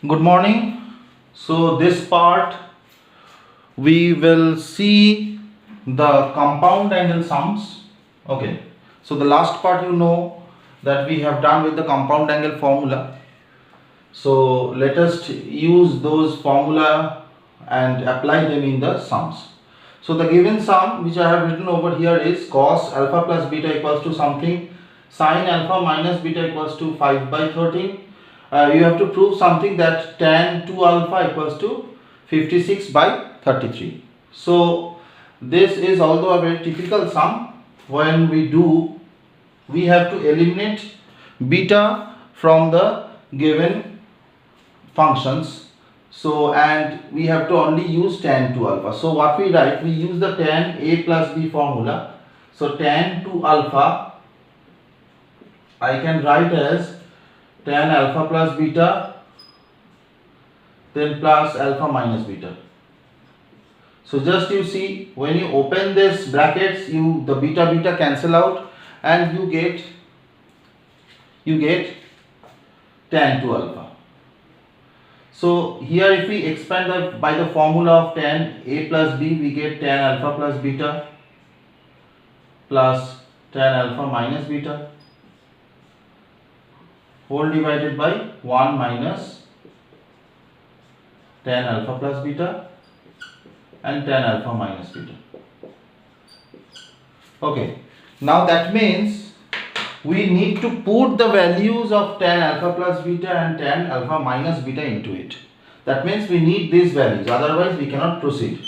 Good morning. So this part we will see the compound angle sums. Okay. So the last part that we have done with the compound angle formula. So let us use those formula and apply them in the sums. So the given sum which I have written over here is cos alpha plus beta equals to something, sin alpha minus beta equals to 5 by 13. You have to prove something that tan 2 alpha equals to 56 by 33. So this is although a very typical sum. When we do, we have to eliminate beta from the given functions. So and we have to only use tan 2 alpha. So what we write, we use the tan a plus b formula. So tan 2 alpha I can write as tan alpha plus beta then plus alpha minus beta. So just you see, when you open this brackets, the beta cancel out and you get tan 2 alpha. So here if we expand by the formula of tan a plus b, we get tan alpha plus beta plus tan alpha minus beta whole divided by 1 minus tan alpha plus beta and tan alpha minus beta. Okay, now that means we need to put the values of tan alpha plus beta and tan alpha minus beta into it. That means we need these values, otherwise we cannot proceed.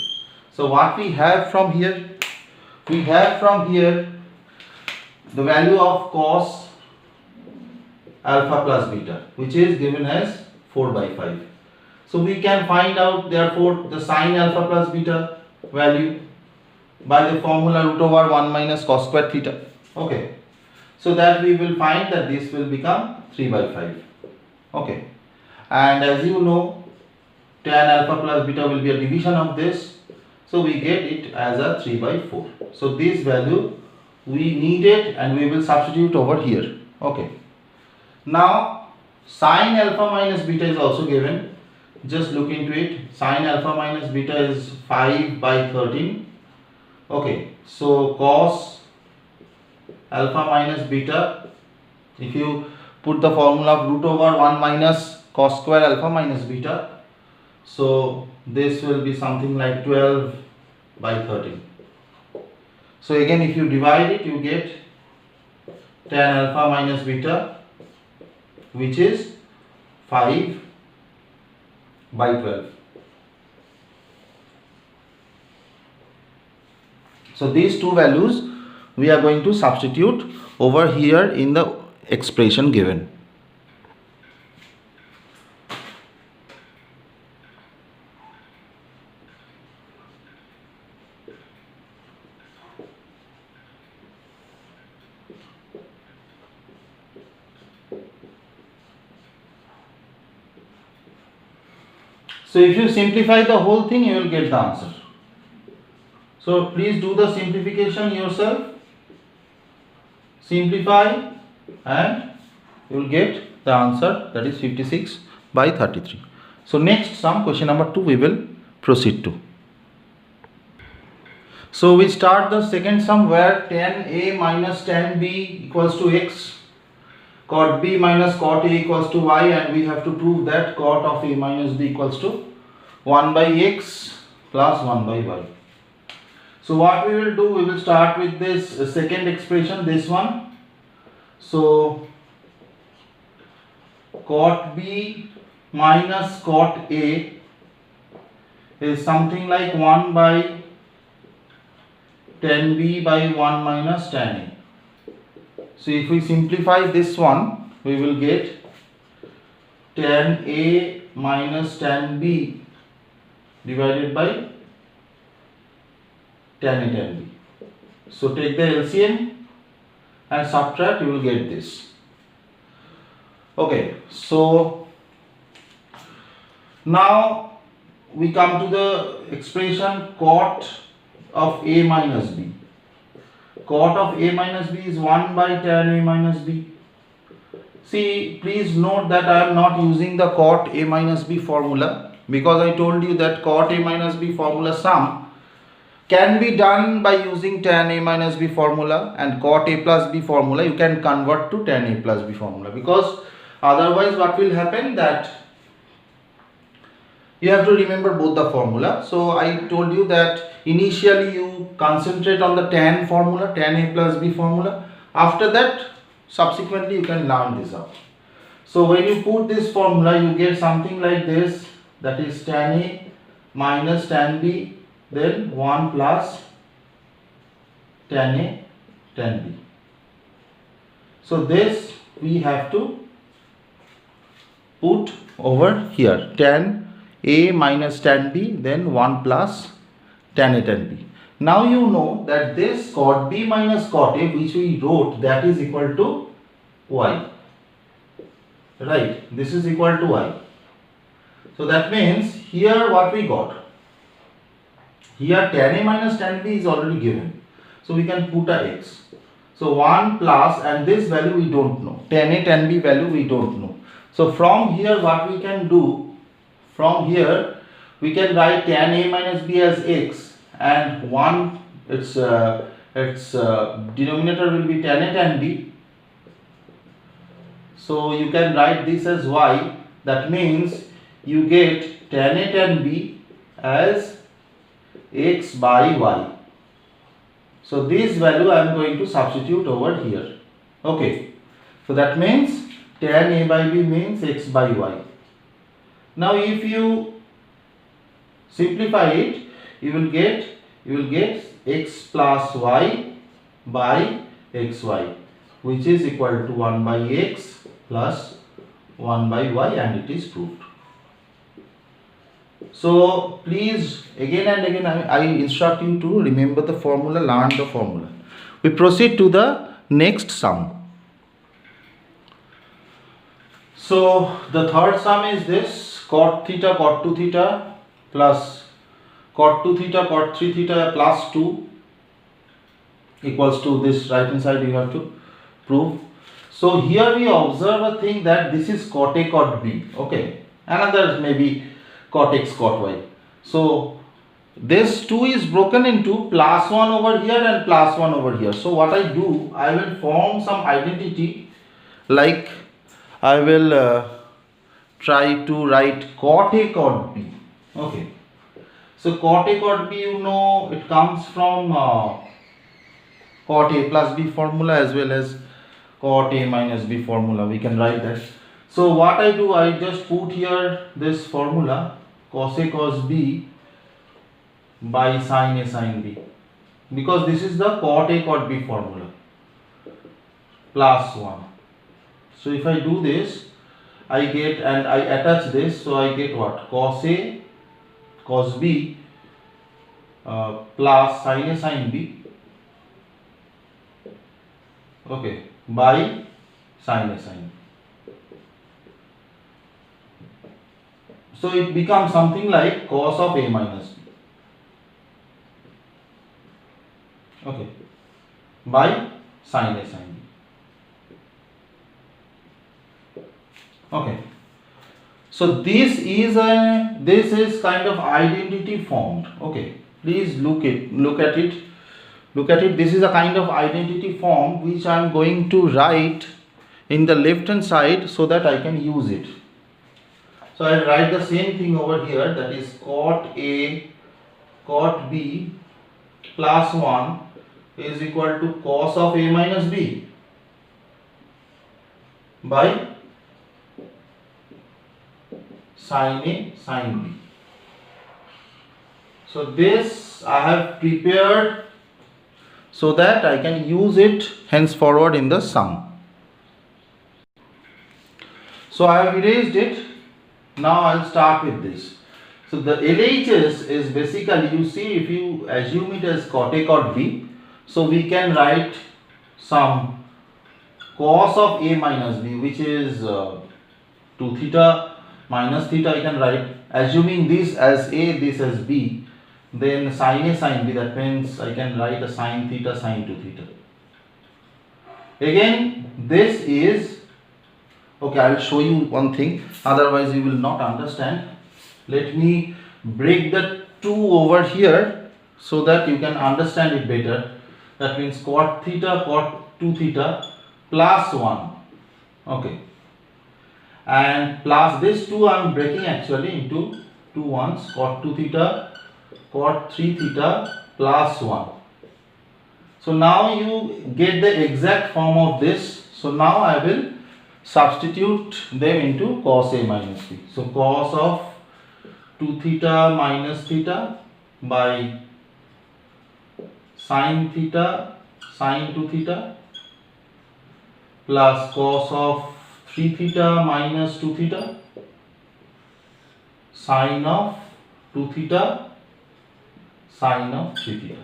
So what we have from here? We have from here the value of cos alpha plus beta, which is given as 4 by 5. So we can find out therefore the sin alpha plus beta value by the formula root over 1 minus cos square theta. Okay. So that we will find that this will become 3 by 5. Okay. And as you know, tan alpha plus beta will be a division of this. So we get it as a 3 by 4. So this value we need it and we will substitute over here. Okay. Now sin alpha minus beta is also given. Just look into it. Sin alpha minus beta is 5 by 13. Okay. So cos alpha minus beta, if you put the formula of root over 1 minus cos square alpha minus beta, so this will be something like 12 by 13. So again if you divide it, you get tan alpha minus beta, which is 5 by 12. So these two values we are going to substitute over here in the expression given. So if you simplify the whole thing, you will get the answer. So please do the simplification yourself. Simplify and you will get the answer, that is 56 by 33. So next sum, question number 2, we will proceed to. So we start the second sum where tan A minus tan B equals to x, cot B minus cot A equals to y, and we have to prove that cot of A minus B equals to 1 by x plus 1 by y. So what we will do, we will start with this second expression, this one. So cot B minus cot A is something like 1 by tan B by 1 minus tan A. So if we simplify this one, we will get tan A minus tan B divided by tan A tan B. So take the LCM and subtract, you will get this. Okay, so now we come to the expression cot of A minus B. Cot of A minus B is 1 by tan A minus B. See, please note that I am not using the cot A minus B formula, because I told you that cot A minus B formula sum can be done by using tan A minus B formula, and cot A plus B formula you can convert to tan A plus B formula, because otherwise what will happen that you have to remember both the formula. So I told you that initially you concentrate on the tan formula, tan A plus B formula. After that, subsequently you can learn this out. So when you put this formula, you get something like this, that is tan A minus tan B, then 1 plus tan A tan B. So this we have to put over here, tan A minus tan B, then 1 plus tan A tan B. Now you know that this cot B minus cot A, which we wrote, that is equal to y. Right, this is equal to y. So that means here what we got? Here tan A minus tan B is already given. So we can put a x. So 1 plus, and this value we don't know. Tan A tan B value we don't know. So from here what we can do? From here we can write tan A minus B as x, and 1 its denominator will be tan A tan B. So you can write this as y. That means you get tan A tan B as x by y. So this value I am going to substitute over here. Okay. So that means tan A by B means x by y. Now if you simplify it, you will get x plus y by xy, which is equal to 1 by x plus 1 by y, and it is proved. So please, again and again I instruct you to remember the formula, learn the formula. We proceed to the next sum. So the third sum is this: cot theta cot 2 theta plus cot 2 theta cot 3 theta plus 2 equals to this right hand side you have to prove. So here we observe a thing, that this is cot A cot B. Okay, another maybe cot x cot y. So this 2 is broken into plus 1 over here and plus 1 over here. So what I do, I will form some identity, like I will try to write cot A cot B. Okay, so cot A cot B, you know, it comes from cot A plus B formula as well as cot A minus B formula. We can write that. So what I do, I just put here this formula, cos A cos B by sin A sin B, because this is the cot A cot B formula, plus 1. So if I do this, I get, and I attach this, so I get what? Cos A cos B plus sin A sin B, okay, by sin A sin B. So it becomes something like cos of A minus B, okay, by sin A sin B. Okay, so this is kind of identity formed. Okay, please look at it. This is a kind of identity form which I am going to write in the left hand side so that I can use it. So I will write the same thing over here, that is cot A cot B plus 1 is equal to cos of A minus B by sin A sin B. So this I have prepared so that I can use it henceforward in the sum. So I have erased it. Now I will start with this. So the LHS is basically, you see, if you assume it as cot A cot B, so we can write some cos of A minus B, which is 2 theta minus theta. I can write, assuming this as A, this as B, then sin A sin B, that means I can write a sin theta sin 2 theta. Again, this is Okay, I will show you one thing, otherwise you will not understand. Let me break the 2 over here so that you can understand it better. That means cot 2 theta plus 1. Okay, and plus this 2 I am breaking actually into 2 ones, cot 2 theta, cot 3 theta plus 1. So now you get the exact form of this. So now I will substitute them into cos A minus B. So cos of 2 theta minus theta by sin theta sin 2 theta plus cos of 3 theta minus 2 theta sin of 2 theta sin of 3 theta.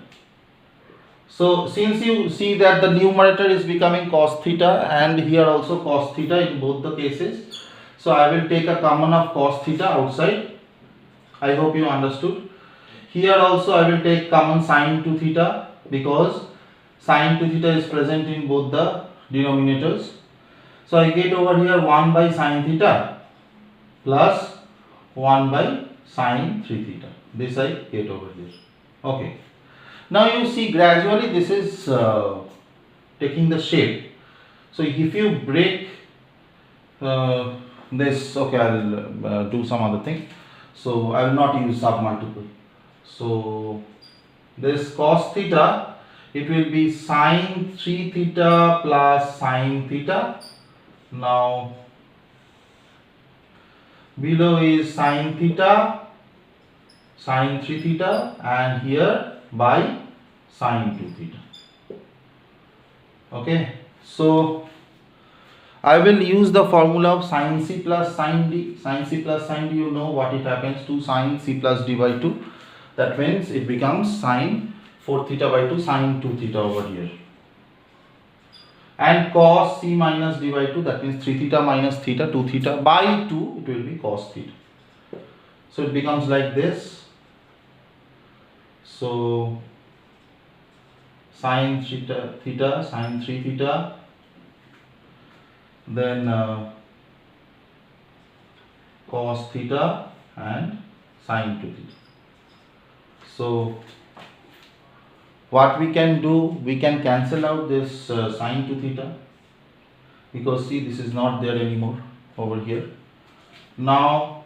So since you see that the numerator is becoming cos theta and here also cos theta in both the cases, so I will take a common of cos theta outside. I hope you understood. Here also I will take common sin 2 theta because sin 2 theta is present in both the denominators. So I get over here 1 by sin theta plus 1 by sin 3 theta. This I get over here. Okay. Now you see gradually this is taking the shape. So if you break this, okay, I will do some other thing. So I will not use submultiple. So this cos theta, it will be sin 3 theta plus sin theta. Now below is sin theta, sin 3 theta, and here by sin 2 theta. Okay, so I will use the formula of sin c plus sin d. Sin c plus sin d, you know what it happens to sin c plus d by 2. That means it becomes sin 4 theta by 2 sin 2 theta over here. And cos c minus d by 2, that means 3 theta minus theta 2 theta by 2, it will be cos theta. So it becomes like this. So sin theta sin 3 theta, then cos theta and sin 2 theta. So what we can do, we can cancel out this sin 2 theta because see this is not there anymore over here. Now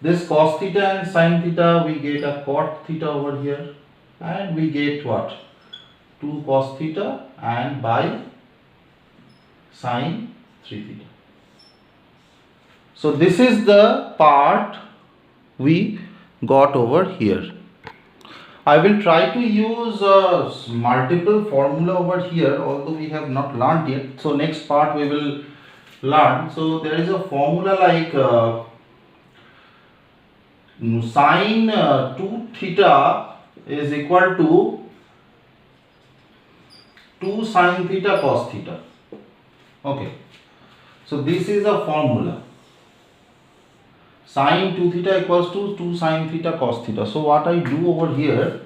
this cos theta and sin theta, we get a cot theta over here and we get what? 2 cos theta and by sin 3 theta. So this is the part we got over here. I will try to use multiple formula over here, although we have not learned yet. So next part we will learn. So there is a formula like sin 2 theta is equal to 2 sin theta cos theta. Okay, so this is a formula. Sin 2 theta equals to 2 sin theta cos theta. So what I do over here,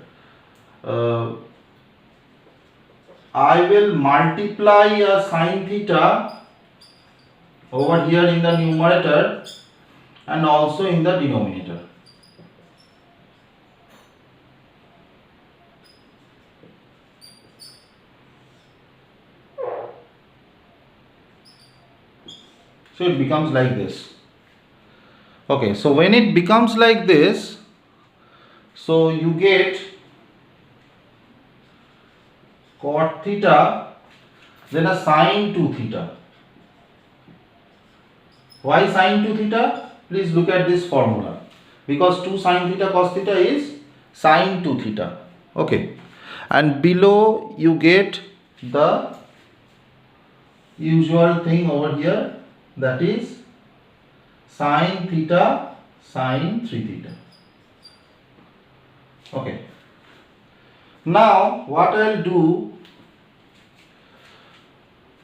I will multiply a sin theta over here in the numerator and also in the denominator. So it becomes like this. Okay, so when it becomes like this, so you get cot theta, then a sin 2 theta. Why sin 2 theta? Please look at this formula. Because 2 sin theta cos theta is sin 2 theta. Okay, and below you get the usual thing over here, that is sin theta sin 3 theta. Okay, now what I will do,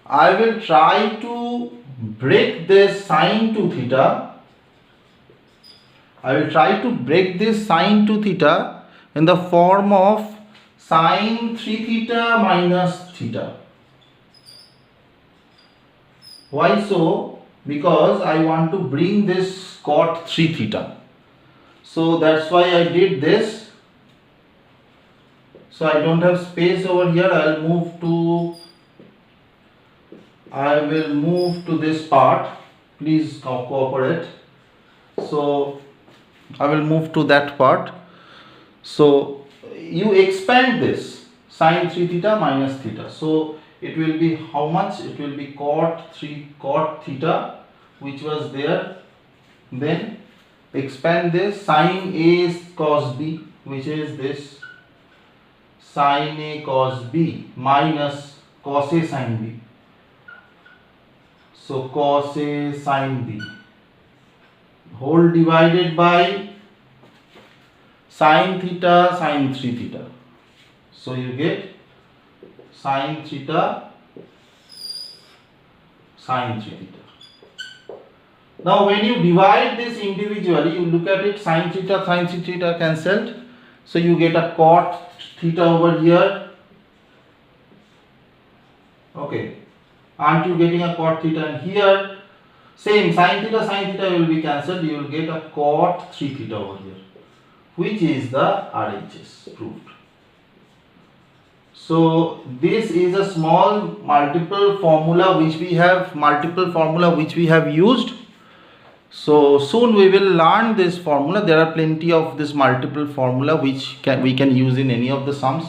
I will try to break this sin 2 theta. I will try to break this sin 2 theta in the form of sin 3 theta minus theta. Why so? Because I want to bring this cot 3 theta. So that's why I did this. So I don't have space over here. I will move to this part. Please cooperate. So I will move to that part. So you expand this sine 3 theta minus theta. So it will be how much? It will be cot theta, which was there. Then expand this sine A cos B, which is this sine A cos B minus cos A sine B. So cos A sine B whole divided by sine theta sine 3 theta. So you get sine theta sine 3 theta. Now when you divide this individually, you look at it, sine theta sine 3 theta cancelled. So you get a cot theta over here. Okay, aren't you getting a cot theta? And here same sine theta will be cancelled. You will get a cot 3 theta over here, which is the RHS proved. So this is a small multiple formula which we have used. So soon we will learn this formula. There are plenty of this multiple formula which we can use in any of the sums.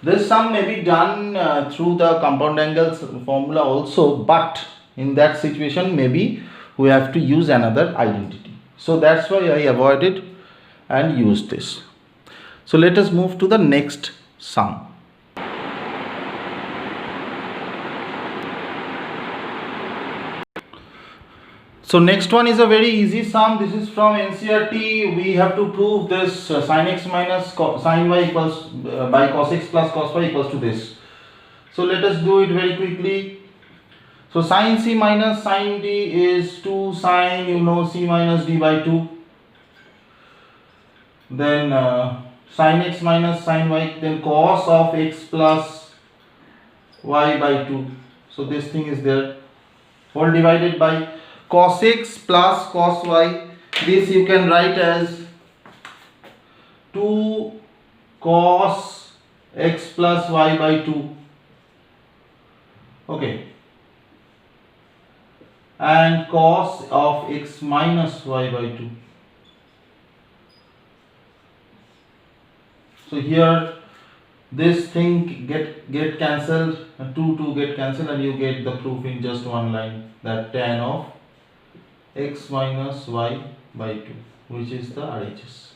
This sum may be done through the compound angles formula also, but in that situation maybe we have to use another identity. So that's why I avoided and used this. So let us move to the next sum. So next one is a very easy sum. This is from NCERT. We have to prove this sin x minus sin y equals by cos x plus cos y equals to this. So let us do it very quickly. So sin c minus sin d is 2 sin c minus d by 2. Then sin x minus sin y, then cos of x plus y by 2. So this thing is there, whole divided by cos x plus cos y. This you can write as 2 cos x plus y by 2. Okay, and cos of x minus y by 2. So here this thing get cancelled, 2 get cancelled, and you get the proof in just one line, that tan of x minus y by 2, which is the RHS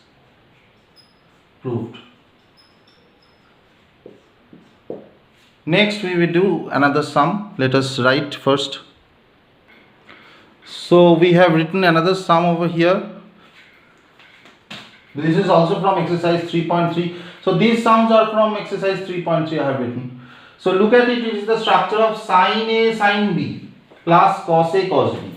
proved. Next we will do another sum. Let us write first. So we have written another sum over here. This is also from exercise 3.3. So these sums are from exercise 3.3 I have written. So look at it, it is the structure of sin A sin B plus cos A cos B.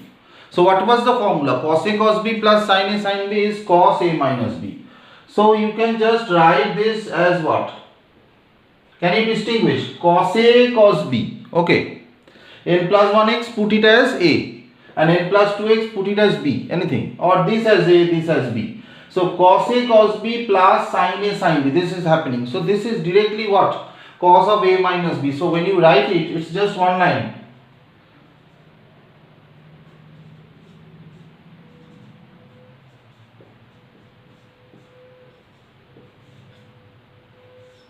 So what was the formula? Cos A cos B plus sin A sin B is cos A minus B. So you can just write this as what? Can you distinguish? Cos A cos B. Okay. N plus 1x, put it as A. And n plus 2x, put it as B. Anything. Or this as A, this as B. So cos A cos B plus sin A sin B. This is happening. So this is directly what? Cos of A minus B. So when you write it, it's just one line.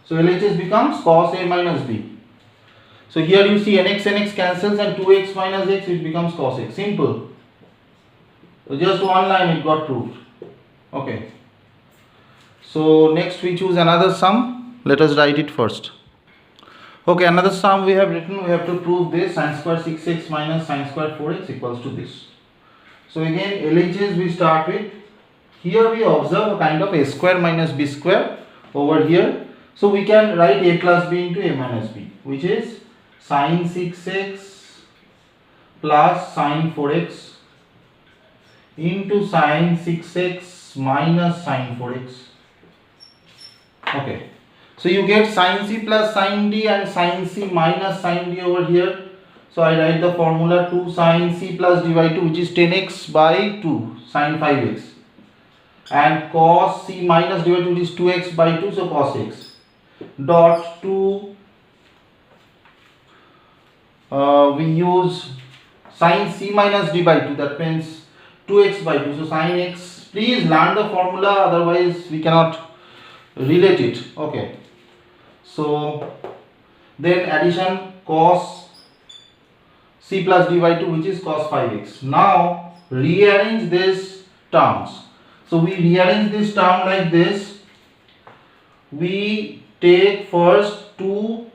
So LHS becomes cos A minus B. So here you see nx cancels and 2x minus x, it becomes cos x. Simple. So just one line it got proved. Okay. So next we choose another sum. Let us write it first. Okay, another sum we have written. We have to prove this sin square 6x minus sin square 4x equals to this. So again LHS we start with. Here we observe a kind of a square minus b square over here. So we can write a plus b into a minus b, which is sin 6x plus sin 4x into sin 6x minus sin 4x. Okay, so you get sin c plus sin d and sin c minus sin d over here. So I write the formula 2 sine c plus d by 2, which is 10x by 2 sine 5x, and cos c minus d by 2, which is 2x by 2, so cos x, dot 2 we use sine c minus d by 2, that means 2x by 2, so sine x. Please learn the formula, otherwise we cannot relate it. Okay, so then addition cos c plus d by 2, which is cos 5x. Now rearrange these terms. So we rearrange this term like this. We take first 2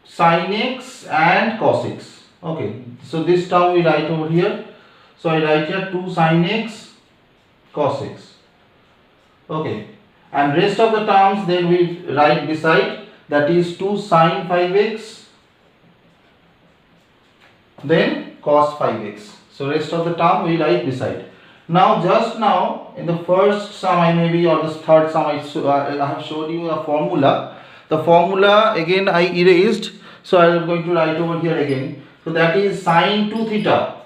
sin x and cos x. Okay, so this term we write over here. So I write here 2 sin x cos x. Okay, and rest of the terms then we write beside, that is 2 sin 5x then cos 5x. So rest of the term we write beside. Now just now in the first sum I maybe, or the third sum I have showed you a formula. The formula again I erased, so I am going to write over here again. So that is sin 2 theta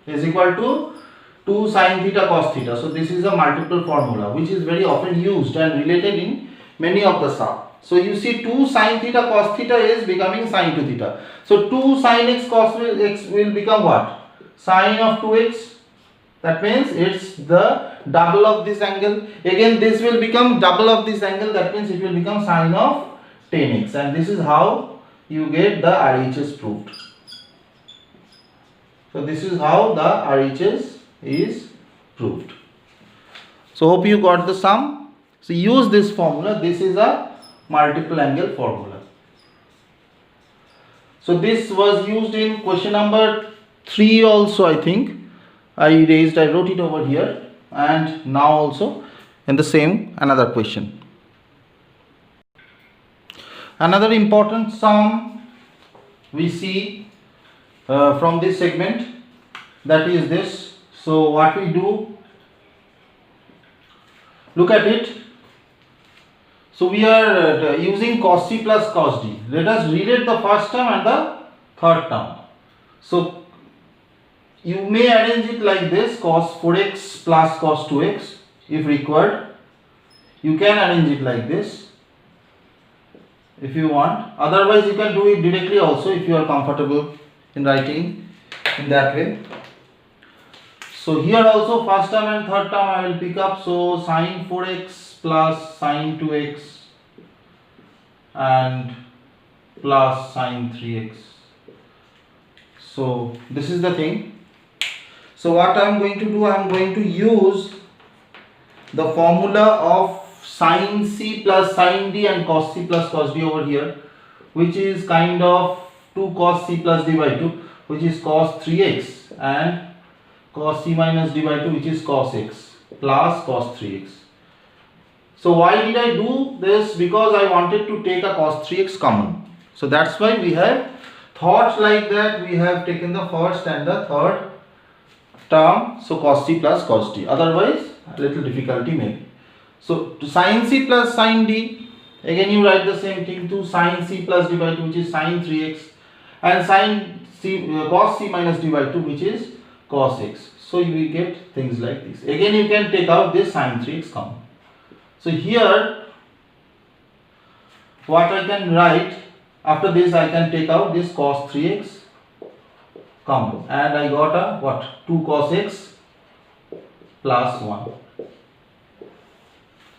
is equal to 2 sin theta cos theta. So this is a multiple formula which is very often used and related in many of the sum. So you see 2 sin theta cos theta is becoming sin 2 theta. So 2 sin x cos x will become what? Sin of 2x. That means it's the double of this angle. Again this will become double of this angle. That means it will become sin of 10x. And this is how you get the RHS proved. So this is how the RHS is proved. So hope you got the sum. So use this formula. This is a multiple angle formula. So this was used in question number 3 also, I think. I wrote it over here, and now also in the same another question. Another important sum we see from this segment, that is this. So what we do, look at it. So we are using cos c plus cos d. Let us relate the first term and the third term. So you may arrange it like this, cos 4x plus cos 2x if required. You can arrange it like this if you want. Otherwise you can do it directly also if you are comfortable in writing in that way. So here also first term and third term I will pick up. So sin 4x plus sin 2x and plus sin 3x. So this is the thing. So what I am going to do, I am going to use the formula of sin c plus sin d and cos c plus cos d over here, which is kind of 2 cos c plus d by 2, which is cos 3x, and cos c minus d by 2, which is cos x, plus cos 3x. So why did I do this? Because I wanted to take a cos 3x common. So that's why we have thought like that. We have taken the first and the third term, so cos c plus cos d. Otherwise a little difficulty maybe. So to sin c plus sin d, again you write the same thing, to sin c plus d by 2, which is sin 3x, and sin c cos c minus d by 2, which is cos x. So you will get things like this. Again you can take out this sin 3x common. So here what I can write, after this I can take out this cos 3x common, and I got a what? 2 cos x plus 1.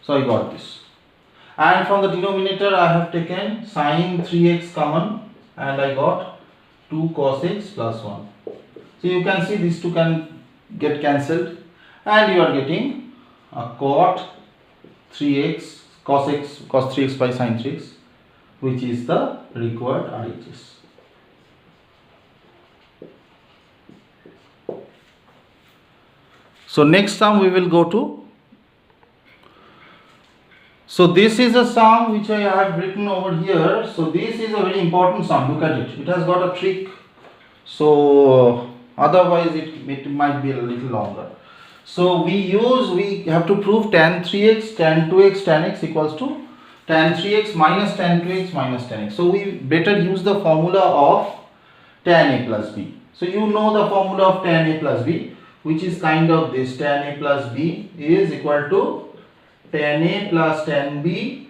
So I got this, and from the denominator I have taken sin 3x common, and I got 2 cos x plus 1. So you can see these two can get cancelled, and you are getting a cot 3x cos 3x by sin 3x, which is the required RHS. So next sum we will go to. So this is a sum which I have written over here. So this is a very important sum. Look at it. It has got a trick. So otherwise it might be a little longer. So we have to prove tan 3x, tan 2x, tan x equals to tan 3x minus tan 2x minus tan x. So we better use the formula of tan a plus b. So you know the formula of tan a plus b, which is kind of this: tan a plus b is equal to tan a plus tan b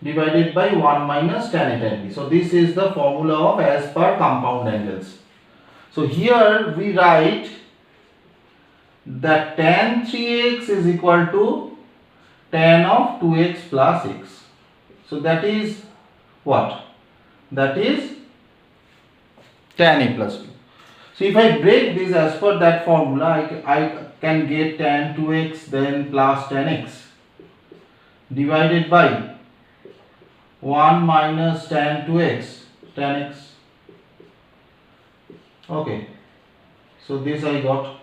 divided by 1 minus tan a tan b. So this is the formula of as per compound angles. So here we write that tan 3x is equal to tan of 2x plus x. So that is what? That is tan a plus b. So if I break this as per that formula, I can get tan 2x then plus tan x divided by 1 minus tan 2x tan x. Okay, so this I got.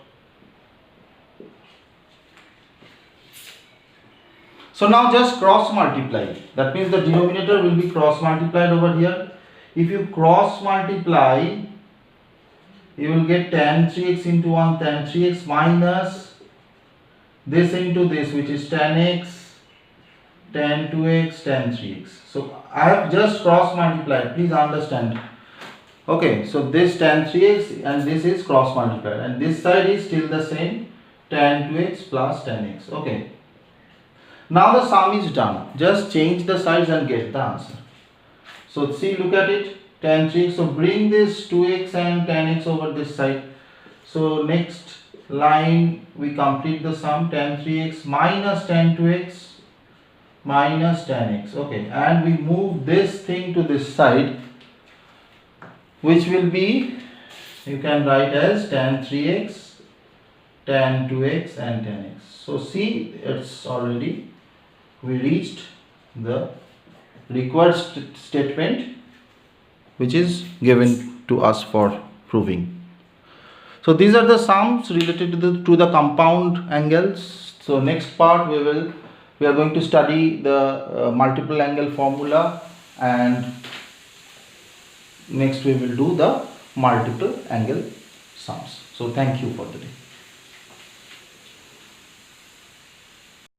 So now just cross multiply. That means the denominator will be cross multiplied over here. If you cross multiply, you will get tan 3x into 1 tan 3x minus this into this, which is tan x tan 2x tan 3x. So I have just cross multiplied, please understand. Okay, so this tan 3x and this is cross multiplied, and this side is still the same, tan 2x plus tan x. Okay, now the sum is done. Just change the sides and get the answer. So see, look at it, tan 3x. So bring this 2x and tan x over this side. So next line we complete the sum, tan 3x minus tan 2x minus tan x. Okay, and we move this thing to this side, which will be, you can write as tan 3x tan 2x and tan x. So see, it's already, we reached the required statement which is given to us for proving. So these are the sums related to the compound angles. So next part we are going to study the multiple angle formula, and next we will do the multiple angle sums. So thank you for the day.